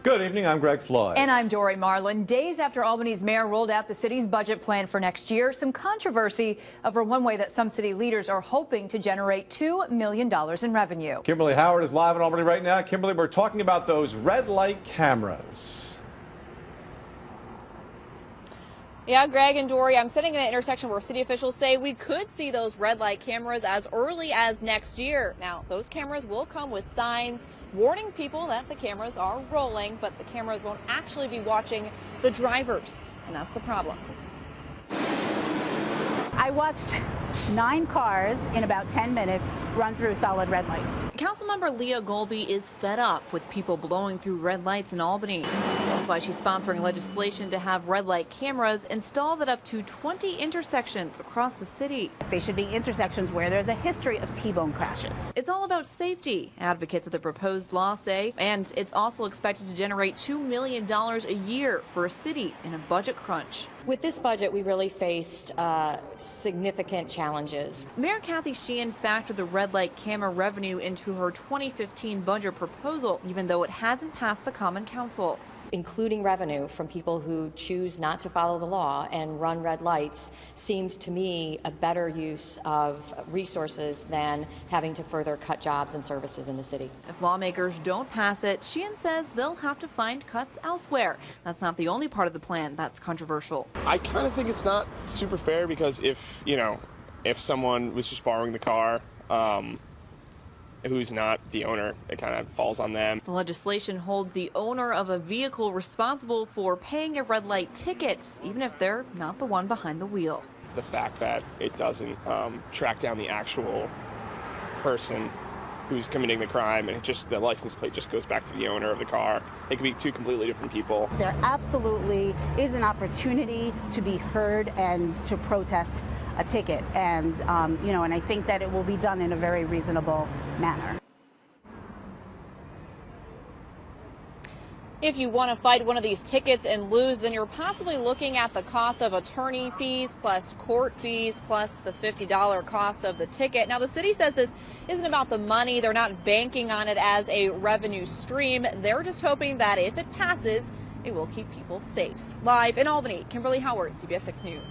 Good evening, I'm Greg Floyd. And I'm Dory Marlin. Days after Albany's mayor rolled out the city's budget plan for next year, some controversy over one way that some city leaders are hoping to generate $2 million in revenue. Kimberly Howard is live in Albany right now. Kimberly, we're talking about those red light cameras. Yeah, Greg and Dory, I'm sitting in an intersection where city officials say we could see those red light cameras as early as next year. Now, those cameras will come with signs warning people that the cameras are rolling, but the cameras won't actually be watching the drivers, and that's the problem. I watched 9 cars in about 10 minutes run through solid red lights. Councilmember Leah Golby is fed up with people blowing through red lights in Albany. That's why she's sponsoring legislation to have red light cameras installed at up to 20 intersections across the city. They should be intersections where there's a history of T-bone crashes. It's all about safety, advocates of the proposed law say, and it's also expected to generate $2 million a year for a city in a budget crunch. With this budget, we really faced significant challenges. Mayor Kathy Sheehan factored the red light camera revenue into her 2015 budget proposal, even though it hasn't passed the Common Council. Including revenue from people who choose not to follow the law and run red lights seemed to me a better use of resources than having to further cut jobs and services in the city. If lawmakers don't pass it, Sheehan says they'll have to find cuts elsewhere. That's not the only part of the plan that's controversial. I kind of think it's not super fair because if someone was just borrowing the car, who's not the owner, it kind of falls on them. The legislation holds the owner of a vehicle responsible for paying a red light ticket, even if they're not the one behind the wheel. The fact that it doesn't track down the actual person who's committing the crime, and the license plate just goes back to the owner of the car. It could be two completely different people. There absolutely is an opportunity to be heard and to protest a ticket, and and I think that it will be done in a very reasonable manner. If you want to fight one of these tickets and lose, then you're possibly looking at the cost of attorney fees plus court fees plus the $50 cost of the ticket. Now, the city says this isn't about the money. They're not banking on it as a revenue stream. They're just hoping that if it passes, it will keep people safe. Live in Albany, Kimberly Howard, CBS 6 News.